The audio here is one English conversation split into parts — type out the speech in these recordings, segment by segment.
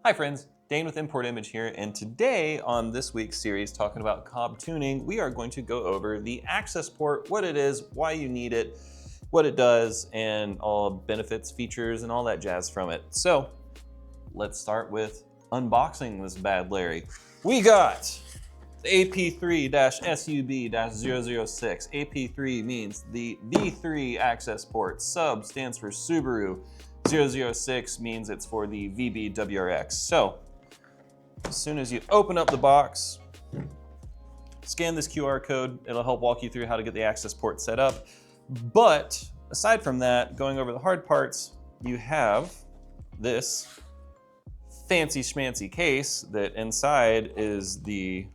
Hi friends, Dane with Import Image here, and today on this week's series talking about COBB tuning, we are going to go over the Accessport, what it is, why you need it, what it does, and all benefits, features, and all that jazz from it. So let's start with unboxing this bad Larry. We got the AP3-SUB-006. AP3 means the V3 Accessport. SUB stands for Subaru. 006 means it's for the VB WRX. So as soon as you open up the box, scan this QR code. It'll help walk you through how to get the Accessport set up. But aside from that, going over the hard parts, you have this fancy schmancy case that inside is the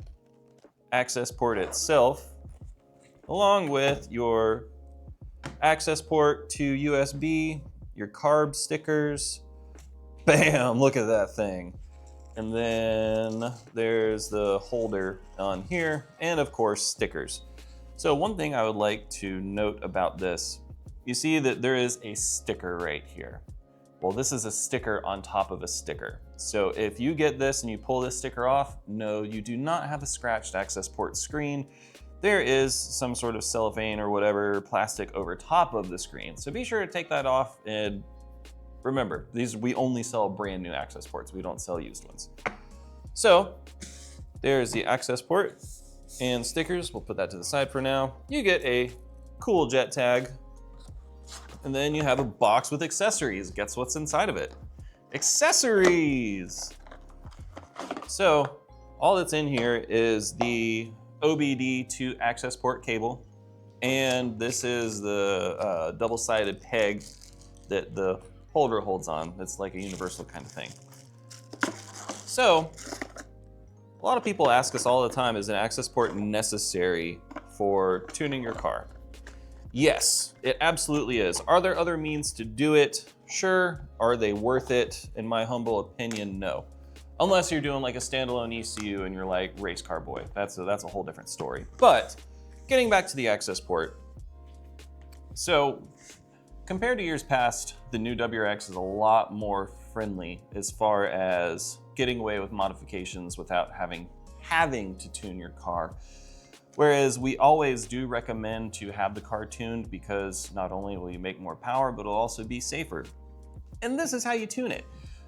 Accessport itself, along with your Accessport to USB, your COBB stickers. Bam, look at that thing. And then there's the holder on here, and of course stickers. So one thing I would like to note about this, you see that there is a sticker right here. Well, this is a sticker on top of a sticker. So if you get this and you pull this sticker off, no, you do not have a scratched Accessport screen. There is some sort of cellophane or whatever plastic over top of the screen. So be sure to take that off, and remember, we only sell brand new Accessports. We don't sell used ones. So there's the Accessport and stickers. We'll put that to the side for now. You get a cool jet tag, and then you have a box with accessories. Guess what's inside of it? Accessories! So all that's in here is the OBD to Accessport cable, and this is the double-sided peg that the holder holds on. It's like a universal kind of thing. So a lot of people ask us all the time, is an Accessport necessary for tuning your car? Yes, it absolutely is. Are there other means to do it? Sure. Are they worth it? In my humble opinion, no. Unless you're doing like a standalone ECU and you're like race car boy. That's a whole different story. But getting back to the Accessport. So compared to years past, the new WRX is a lot more friendly as far as getting away with modifications without having to tune your car. Whereas we always do recommend to have the car tuned, because not only will you make more power, but it'll also be safer. And this is how you tune it.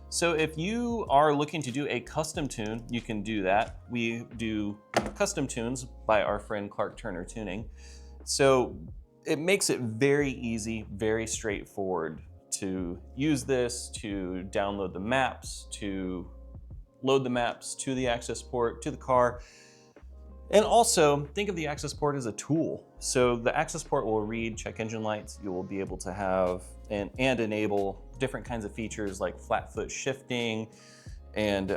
So if you are looking to do a custom tune, you can do that. We do custom tunes by our friend Clark Turner Tuning. So it makes it very easy, very straightforward to use this, to download the maps, to load the maps to the Accessport, to the car. And also think of the Accessport as a tool. So the Accessport will read check engine lights. You will be able to have and enable different kinds of features like flat foot shifting, and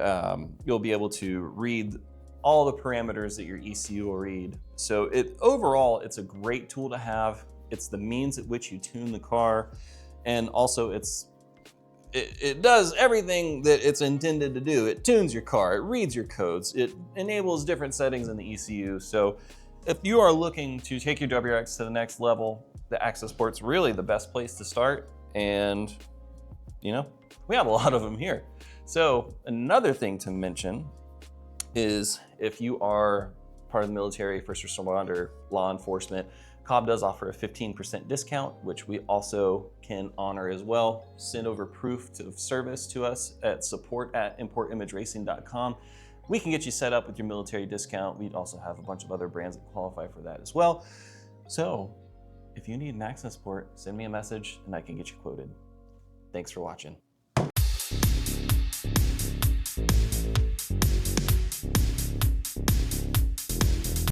you'll be able to read all the parameters that your ECU will read. So overall, it's a great tool to have. It's the means at which you tune the car, and also it does everything that it's intended to do. It tunes your car, it reads your codes, it enables different settings in the ECU. So if you are looking to take your WRX to the next level, the Accessport's really the best place to start. And you know, we have a lot of them here. So another thing to mention is if you are part of the military, first responder, law enforcement, COBB does offer a 15% discount, which we also can honor as well. Send over proof of service to us at support@importimageracing.com. We can get you set up with your military discount. We'd also have a bunch of other brands that qualify for that as well. So if you need an Accessport, send me a message and I can get you quoted. Thanks for watching.